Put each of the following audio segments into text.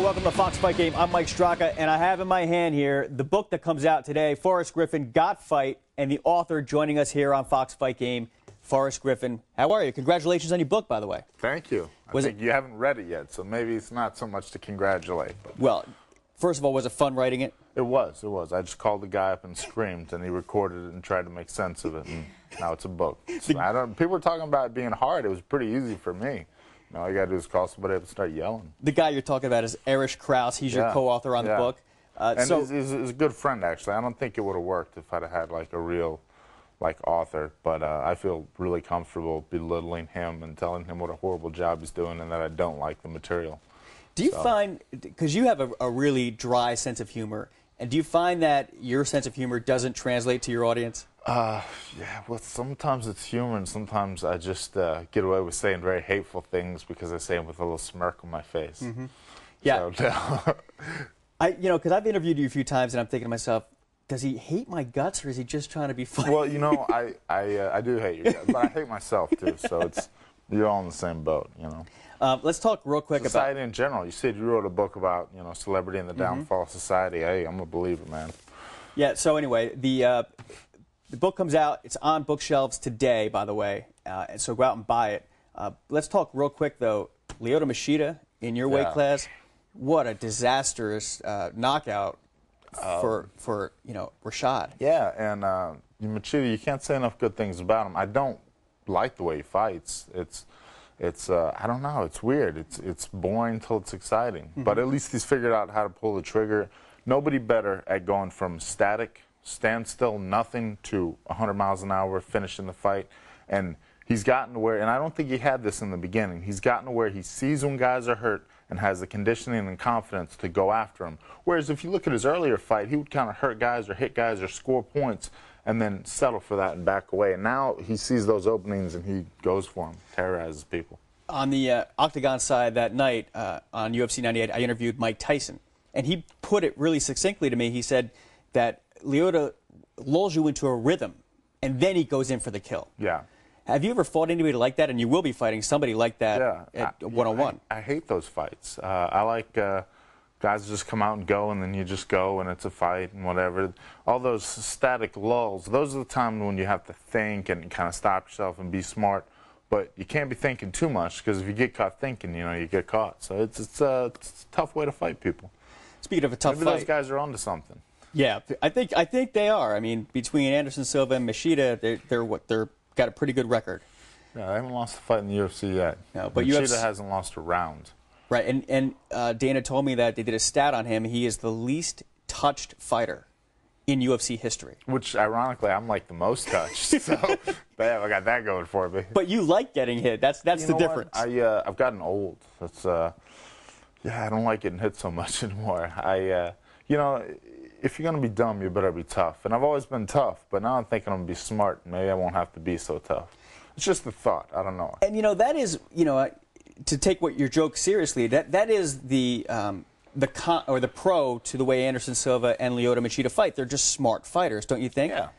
welcome to Fox Fight Game. I'm Mike Straka, and I have in my hand here the book that comes out today, Forrest Griffin, Got Fight, and the author joining us here on Fox Fight Game, Forrest Griffin. How are you? Congratulations on your book, by the way. Thank you. I think you haven't read it yet, so maybe it's not so much to congratulate. But well, first of all, was it fun writing it? It was. I just called the guy up and screamed, and he recorded it and tried to make sense of it, and now it's a book. So people were talking about it being hard. It was pretty easy for me. All you got to do is call somebody up and start yelling. The guy you're talking about is Erich Krause. He's your co-author on the book. And he's a good friend, actually. I don't think it would have worked if I'd have had like a real author, but I feel really comfortable belittling him and telling him what a horrible job he's doing and that I don't like the material. Do you find, because you have a really dry sense of humor, and do you find that your sense of humor doesn't translate to your audience? Yeah, well, sometimes it's humor, and sometimes I just get away with saying very hateful things because I say them with a little smirk on my face. Mm-hmm. Yeah. So, because I've interviewed you a few times, and I'm thinking to myself, does he hate my guts, or is he just trying to be funny? Well, I do hate your guts, but I hate myself too. So you're all in the same boat, Let's talk real quick about society in general. You said you wrote a book about celebrity and the downfall of society. Hey, I'm a believer, man. Yeah. So anyway, the book comes out. It's on bookshelves today, by the way, and so go out and buy it. Let's talk real quick, though. Lyoto Machida in your weight class, what a disastrous knockout for Rashad. Yeah, and Machida, you can't say enough good things about him. I don't like the way he fights. It's I don't know. It's weird. It's boring till it's exciting. Mm-hmm. But at least he's figured out how to pull the trigger. Nobody better at going from static, standstill, nothing to 100 miles an hour, finishing the fight. And he's gotten to where, and I don't think he had this in the beginning, he's gotten to where he sees when guys are hurt and has the conditioning and confidence to go after them. Whereas if you look at his earlier fight, he would kind of hurt guys or hit guys or score points and then settle for that and back away. And now he sees those openings and he goes for them, terrorizes people. On the Octagon side that night on UFC 98, I interviewed Mike Tyson. And he put it really succinctly to me. He said that Lyoto lulls you into a rhythm, and then he goes in for the kill. Yeah. Have you ever fought anybody like that? And you will be fighting somebody like that at one-on-one. I hate those fights. I like guys just come out and go, and then you just go, and it's a fight and whatever. All those static lulls, those are the times when you have to think and kind of stop yourself and be smart. But you can't be thinking too much, because if you get caught thinking, you get caught. So it's a tough way to fight people. Speaking of a tough fight, those guys are onto something. Yeah, I think they are. I mean, between Anderson Silva and Machida, they're got a pretty good record. Yeah, they haven't lost a fight in the UFC yet. No, but Machida hasn't lost a round. Right, and Dana told me that they did a stat on him. He is the least touched fighter in UFC history. Which, ironically, I'm like the most touched. So, I got that going for me. But you like getting hit. That's the difference. I've gotten old. That's I don't like getting hit so much anymore. If you're going to be dumb, you better be tough. And I've always been tough, but now I'm thinking I'm going to be smart. Maybe I won't have to be so tough. It's just a thought. I don't know. And, that is, to take what your joke seriously, that is the pro to the way Anderson Silva and Lyoto Machida fight. They're just smart fighters, don't you think? Yeah.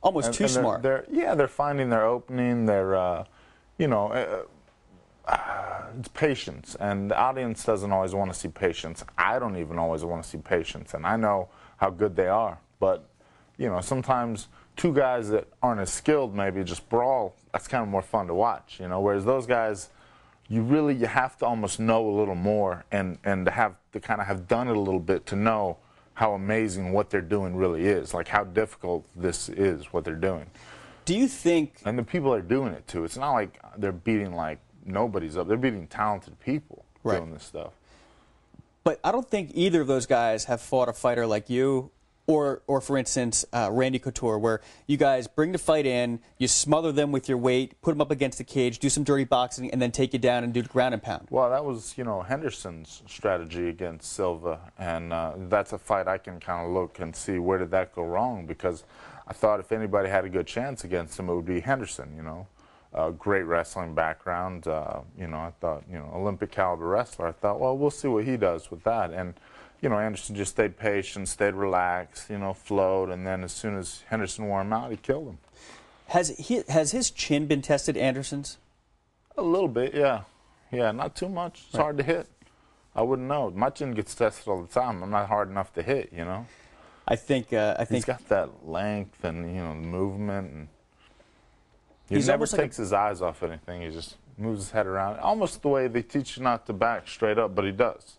Almost too smart. They're finding their opening. They're, it's patience, and the audience doesn't always want to see patience. I don't even always want to see patience, and I know how good they are. But, sometimes two guys that aren't as skilled maybe just brawl. That's kind of more fun to watch, Whereas those guys, you have to almost know a little more and to kind of have done it a little bit to know how amazing what they're doing really is, like how difficult this is, what they're doing. Do you think... And the people are doing it, too. It's not like they're beating, like, nobody's up. They're beating talented people doing this stuff. But I don't think either of those guys have fought a fighter like you or for instance, Randy Couture, where you guys bring the fight in, you smother them with your weight, put them up against the cage, do some dirty boxing, and then take you down and do the ground and pound. Well, that was, Henderson's strategy against Silva, and that's a fight I can kind of look and see where did that go wrong, because I thought if anybody had a good chance against him, it would be Henderson, Great wrestling background, I thought, Olympic caliber wrestler. I thought, well, we'll see what he does with that. And, Anderson just stayed patient, stayed relaxed, flowed, and then as soon as Henderson wore him out, he killed him. Has his chin been tested, Anderson's? A little bit, yeah. Yeah, not too much. It's hard to hit. I wouldn't know. My chin gets tested all the time. I'm not hard enough to hit, you know. I think He's got that length and, you know, movement, and he he's never almost like takes his eyes off anything. He just moves his head around, almost the way they teach you not to back straight up, but he does.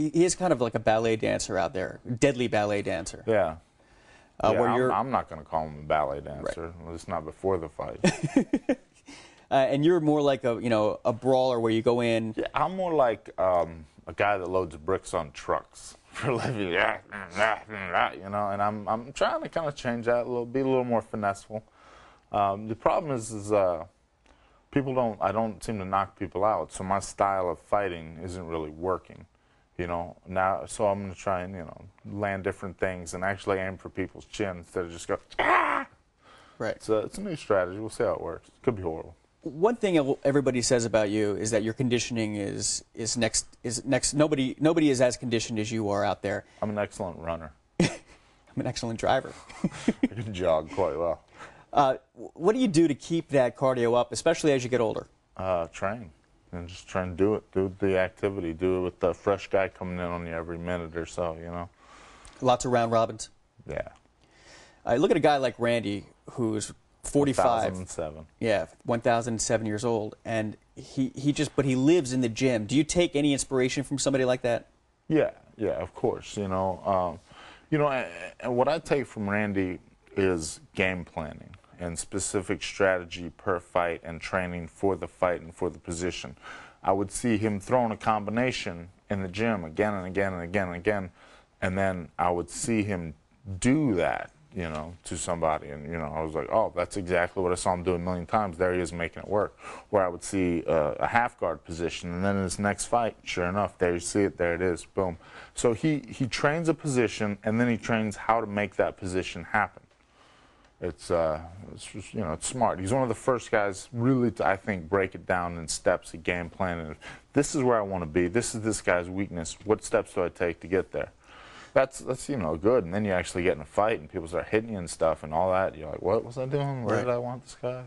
he is kind of like a ballet dancer out there, deadly ballet dancer. Yeah. Where I'm not going to call him a ballet dancer. Right. Well, it's not before the fight. And you're more like a brawler where you go in. Yeah, I'm more like a guy that loads bricks on trucks for a living. You know, and I'm trying to kind of change that a little, be a little more finesseful. The problem is I don't seem to knock people out, so my style of fighting isn't really working. You know, now, so I'm going to try and, you know, land different things and actually aim for people's chin instead of just go, ah! Right. So it's a new strategy. We'll see how it works. It could be horrible. One thing everybody says about you is that your conditioning is next. Nobody is as conditioned as you are out there. I'm an excellent runner. I'm an excellent driver. I can jog quite well. What do you do to keep that cardio up, especially as you get older? Train. And just try and do it. Do the activity. Do it with the fresh guy coming in on you every minute or so, you know. Lots of round robins. Yeah. Look at a guy like Randy, who's 45. 1007. Yeah, 1,007 years old, and he lives in the gym. Do you take any inspiration from somebody like that? Yeah, of course. You know, and what I take from Randy is game planning and specific strategy per fight and training for the fight and for the position. I would see him throwing a combination in the gym again and again and again and again, and then I would see him do that, you know, to somebody, and, you know, I was like, oh, that's exactly what I saw him do a million times. There he is making it work. Where I would see a half guard position, and then in his next fight, sure enough, there you see it, there it is, boom. So he trains a position, and then he trains how to make that position happen. It's just, you know, it's smart. He's one of the first guys really to, I think, break it down in steps, a game plan. And this is where I want to be. This is this guy's weakness. What steps do I take to get there? That's you know, good. And then you actually get in a fight and people start hitting you and stuff and all that. You're like, what was I doing? Where did I want this guy?